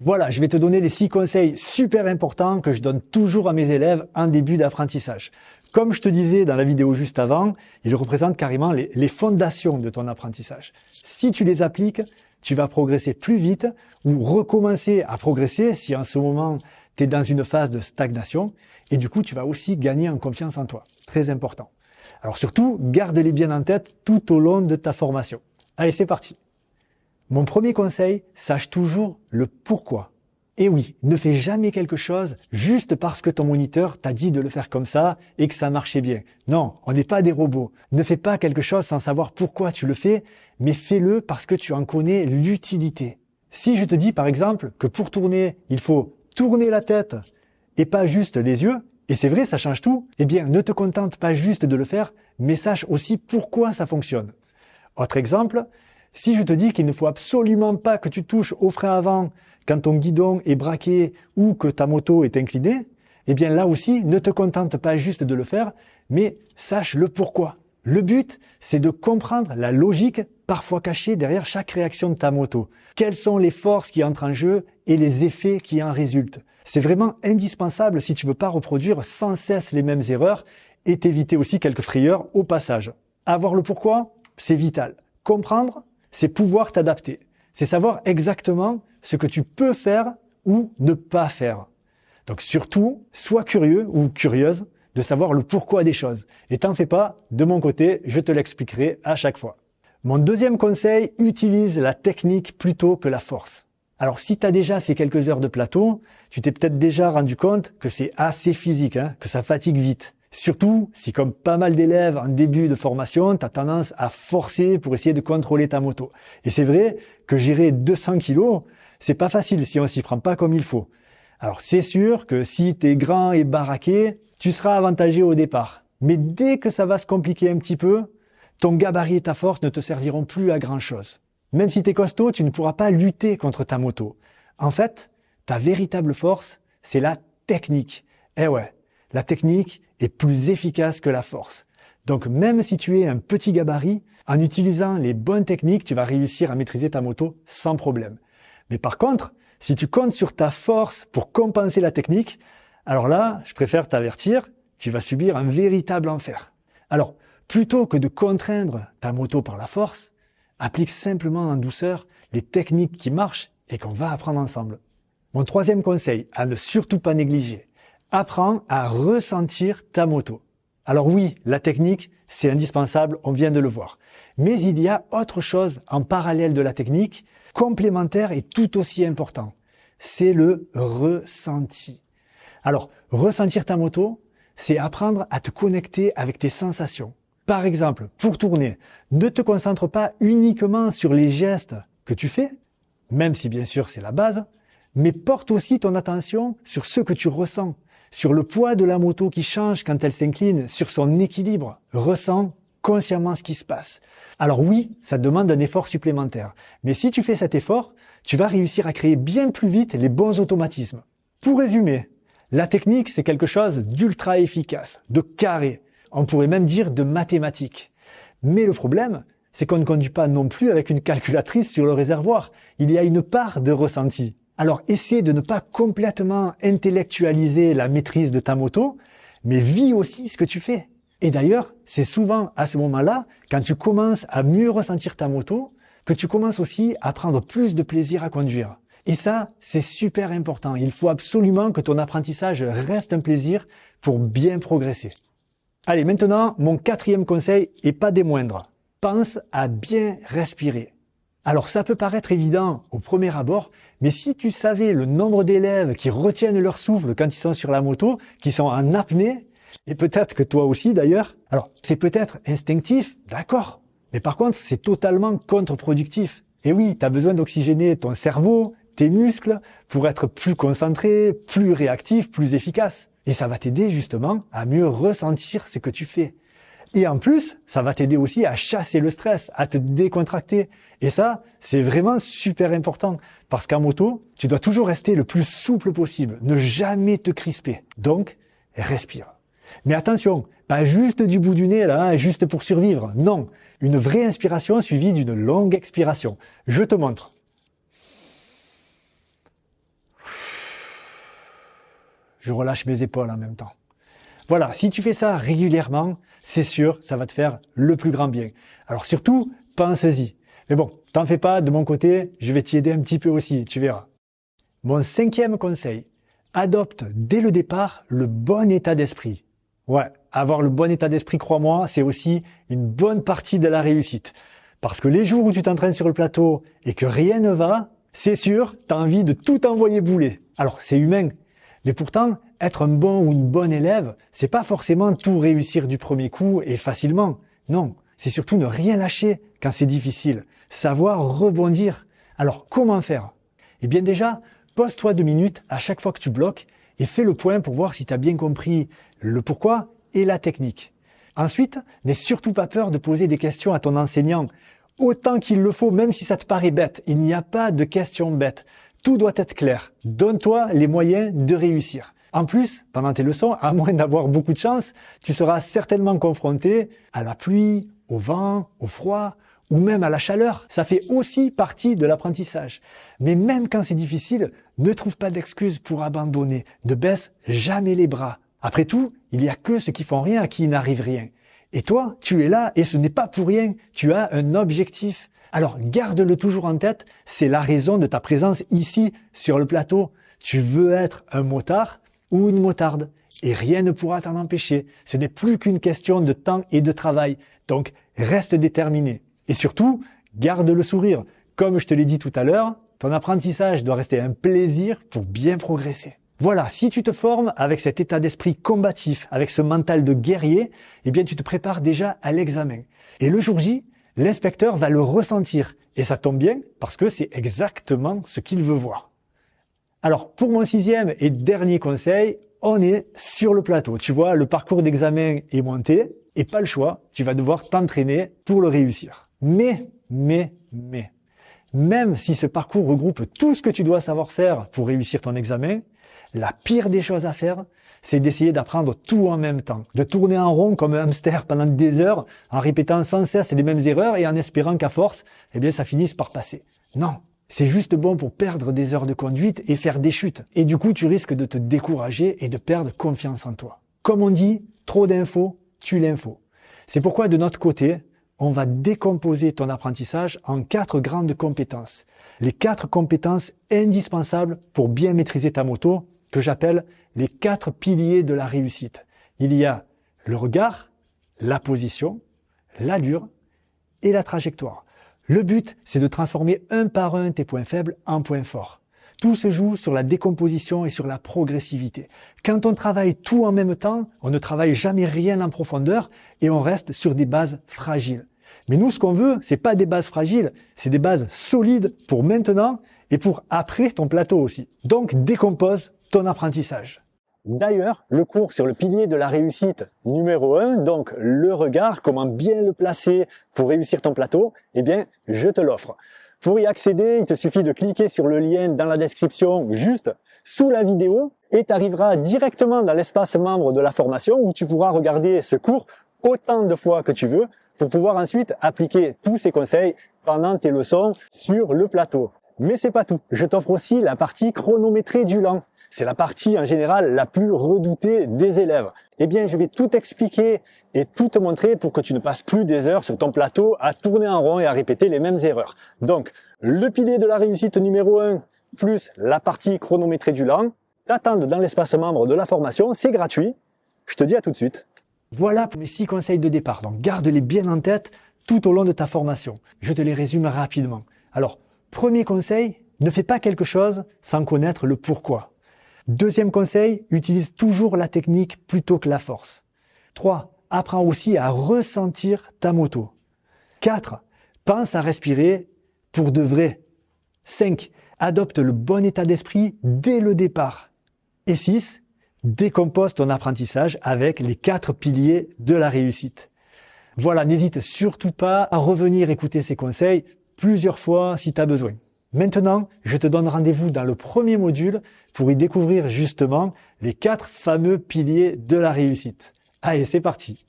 Voilà, je vais te donner les 6 conseils super importants que je donne toujours à mes élèves en début d'apprentissage. Comme je te disais dans la vidéo juste avant, ils représentent carrément les fondations de ton apprentissage. Si tu les appliques, tu vas progresser plus vite ou recommencer à progresser si en ce moment tu es dans une phase de stagnation et du coup tu vas aussi gagner en confiance en toi. Très important. Alors surtout, garde-les bien en tête tout au long de ta formation. Allez, c'est parti. Mon premier conseil, sache toujours le pourquoi. Et oui, ne fais jamais quelque chose juste parce que ton moniteur t'a dit de le faire comme ça et que ça marchait bien. Non, on n'est pas des robots. Ne fais pas quelque chose sans savoir pourquoi tu le fais, mais fais-le parce que tu en connais l'utilité. Si je te dis par exemple que pour tourner, il faut tourner la tête et pas juste les yeux, et c'est vrai, ça change tout, eh bien ne te contente pas juste de le faire, mais sache aussi pourquoi ça fonctionne. Autre exemple, si je te dis qu'il ne faut absolument pas que tu touches au frein avant quand ton guidon est braqué ou que ta moto est inclinée, eh bien là aussi, ne te contente pas juste de le faire, mais sache le pourquoi. Le but, c'est de comprendre la logique parfois cachée derrière chaque réaction de ta moto. Quelles sont les forces qui entrent en jeu et les effets qui en résultent. C'est vraiment indispensable si tu veux pas reproduire sans cesse les mêmes erreurs et t'éviter aussi quelques frayeurs au passage. Avoir le pourquoi, c'est vital. Comprendre, c'est pouvoir t'adapter. C'est savoir exactement ce que tu peux faire ou ne pas faire. Donc surtout, sois curieux ou curieuse de savoir le pourquoi des choses. Et t'en fais pas, de mon côté, je te l'expliquerai à chaque fois. Mon deuxième conseil, utilise la technique plutôt que la force. Alors si tu as déjà fait quelques heures de plateau, tu t'es peut-être déjà rendu compte que c'est assez physique, que ça fatigue vite. Surtout si, comme pas mal d'élèves en début de formation, tu as tendance à forcer pour essayer de contrôler ta moto. Et c'est vrai que gérer 200 kilos, c'est pas facile si on s'y prend pas comme il faut. Alors c'est sûr que si tu es grand et baraqué, tu seras avantagé au départ. Mais dès que ça va se compliquer un petit peu, ton gabarit et ta force ne te serviront plus à grand chose. Même si tu es costaud, tu ne pourras pas lutter contre ta moto. En fait, ta véritable force, c'est la technique. Eh ouais, la technique est plus efficace que la force. Donc même si tu es un petit gabarit, en utilisant les bonnes techniques, tu vas réussir à maîtriser ta moto sans problème. Mais par contre, si tu comptes sur ta force pour compenser la technique, alors là, je préfère t'avertir, tu vas subir un véritable enfer. Alors, plutôt que de contraindre ta moto par la force, applique simplement en douceur les techniques qui marchent et qu'on va apprendre ensemble. Mon troisième conseil, à ne surtout pas négliger, apprends à ressentir ta moto. Alors oui, la technique, c'est indispensable, on vient de le voir. Mais il y a autre chose en parallèle de la technique, complémentaire et tout aussi important. C'est le ressenti. Alors, ressentir ta moto, c'est apprendre à te connecter avec tes sensations. Par exemple, pour tourner, ne te concentre pas uniquement sur les gestes que tu fais, même si bien sûr c'est la base, mais porte aussi ton attention sur ce que tu ressens, sur le poids de la moto qui change quand elle s'incline, sur son équilibre. Ressens consciemment ce qui se passe. Alors oui, ça demande un effort supplémentaire, mais si tu fais cet effort, tu vas réussir à créer bien plus vite les bons automatismes. Pour résumer, la technique, c'est quelque chose d'ultra efficace, de carré. On pourrait même dire de mathématiques. Mais le problème, c'est qu'on ne conduit pas non plus avec une calculatrice sur le réservoir. Il y a une part de ressenti. Alors essaie de ne pas complètement intellectualiser la maîtrise de ta moto, mais vis aussi ce que tu fais. Et d'ailleurs, c'est souvent à ce moment-là, quand tu commences à mieux ressentir ta moto, que tu commences aussi à prendre plus de plaisir à conduire. Et ça, c'est super important. Il faut absolument que ton apprentissage reste un plaisir pour bien progresser. Allez, maintenant, mon quatrième conseil, et pas des moindres. Pense à bien respirer. Alors ça peut paraître évident au premier abord, mais si tu savais le nombre d'élèves qui retiennent leur souffle quand ils sont sur la moto, qui sont en apnée, et peut-être que toi aussi d'ailleurs, alors c'est peut-être instinctif, d'accord, mais par contre c'est totalement contre-productif. Et oui, tu as besoin d'oxygéner ton cerveau, tes muscles, pour être plus concentré, plus réactif, plus efficace. Et ça va t'aider justement à mieux ressentir ce que tu fais. Et en plus, ça va t'aider aussi à chasser le stress, à te décontracter. Et ça, c'est vraiment super important. Parce qu'en moto, tu dois toujours rester le plus souple possible. Ne jamais te crisper. Donc, respire. Mais attention, pas juste du bout du nez, là, juste pour survivre. Non, une vraie inspiration suivie d'une longue expiration. Je te montre. je relâche mes épaules en même temps. Voilà, si tu fais ça régulièrement, c'est sûr, ça va te faire le plus grand bien. Alors surtout, pense-y. Mais bon, t'en fais pas, de mon côté, je vais t'y aider un petit peu aussi, tu verras. Mon 5e conseil, adopte dès le départ le bon état d'esprit. Ouais, avoir le bon état d'esprit, crois-moi, c'est aussi une bonne partie de la réussite. Parce que les jours où tu t'entraînes sur le plateau et que rien ne va, c'est sûr, t'as envie de tout envoyer bouler. Alors, c'est humain. Mais pourtant, être un bon ou une bonne élève, c'est pas forcément tout réussir du premier coup et facilement. Non, c'est surtout ne rien lâcher quand c'est difficile. Savoir rebondir. Alors, comment faire? Eh bien déjà, pose-toi 2 minutes à chaque fois que tu bloques et fais le point pour voir si tu as bien compris le pourquoi et la technique. Ensuite, n'aie surtout pas peur de poser des questions à ton enseignant. Autant qu'il le faut, même si ça te paraît bête. Il n'y a pas de questions bêtes. Tout doit être clair. Donne-toi les moyens de réussir. En plus, pendant tes leçons, à moins d'avoir beaucoup de chance, tu seras certainement confronté à la pluie, au vent, au froid, ou même à la chaleur. Ça fait aussi partie de l'apprentissage. Mais même quand c'est difficile, ne trouve pas d'excuses pour abandonner. Ne baisse jamais les bras. Après tout, il n'y a que ceux qui font rien à qui il n'arrive rien. Et toi, tu es là et ce n'est pas pour rien. Tu as un objectif. Alors, garde-le toujours en tête. C'est la raison de ta présence ici, sur le plateau. Tu veux être un motard ou une motarde. Et rien ne pourra t'en empêcher. Ce n'est plus qu'une question de temps et de travail. Donc, reste déterminé. Et surtout, garde le sourire. Comme je te l'ai dit tout à l'heure, ton apprentissage doit rester un plaisir pour bien progresser. Voilà, si tu te formes avec cet état d'esprit combatif, avec ce mental de guerrier, eh bien tu te prépares déjà à l'examen. Et le jour J, l'inspecteur va le ressentir. Et ça tombe bien parce que c'est exactement ce qu'il veut voir. Alors, pour mon 6e et dernier conseil, on est sur le plateau. Tu vois, le parcours d'examen est monté et pas le choix, tu vas devoir t'entraîner pour le réussir. Mais, même si ce parcours regroupe tout ce que tu dois savoir faire pour réussir ton examen, la pire des choses à faire, c'est d'essayer d'apprendre tout en même temps, de tourner en rond comme un hamster pendant des heures en répétant sans cesse les mêmes erreurs et en espérant qu'à force, eh bien, ça finisse par passer. Non, c'est juste bon pour perdre des heures de conduite et faire des chutes. Et du coup, tu risques de te décourager et de perdre confiance en toi. Comme on dit, trop d'infos tue l'info. C'est pourquoi de notre côté, on va décomposer ton apprentissage en 4 grandes compétences. Les 4 compétences indispensables pour bien maîtriser ta moto, que j'appelle les 4 piliers de la réussite. Il y a le regard, la position, l'allure et la trajectoire. Le but, c'est de transformer un par un tes points faibles en points forts. Tout se joue sur la décomposition et sur la progressivité. Quand on travaille tout en même temps, on ne travaille jamais rien en profondeur et on reste sur des bases fragiles. Mais nous, ce qu'on veut, c'est pas des bases fragiles, c'est des bases solides pour maintenant et pour après ton plateau aussi. Donc, décompose ton apprentissage. D'ailleurs, le cours sur le pilier de la réussite numéro 1, donc le regard, comment bien le placer pour réussir ton plateau, eh bien, je te l'offre. Pour y accéder, il te suffit de cliquer sur le lien dans la description juste sous la vidéo et tu arriveras directement dans l'espace membre de la formation où tu pourras regarder ce cours autant de fois que tu veux pour pouvoir ensuite appliquer tous ces conseils pendant tes leçons sur le plateau. Mais c'est pas tout. Je t'offre aussi la partie chronométrée du lent. C'est la partie en général la plus redoutée des élèves. Eh bien, je vais tout expliquer et tout te montrer pour que tu ne passes plus des heures sur ton plateau à tourner en rond et à répéter les mêmes erreurs. Donc, le pilier de la réussite numéro 1 plus la partie chronométrée du lent t'attendent dans l'espace membre de la formation. C'est gratuit. Je te dis à tout de suite. Voilà pour mes 6 conseils de départ. Donc, garde-les bien en tête tout au long de ta formation. Je te les résume rapidement. Alors, premier conseil, ne fais pas quelque chose sans connaître le pourquoi. Deuxième conseil, utilise toujours la technique plutôt que la force. 3. Apprends aussi à ressentir ta moto. 4. Pense à respirer pour de vrai. 5. Adopte le bon état d'esprit dès le départ. Et 6. Décompose ton apprentissage avec les 4 piliers de la réussite. Voilà, n'hésite surtout pas à revenir écouter ces conseils plusieurs fois si tu as besoin. Maintenant, je te donne rendez-vous dans le premier module pour y découvrir justement les 4 fameux piliers de la réussite. Allez, c'est parti!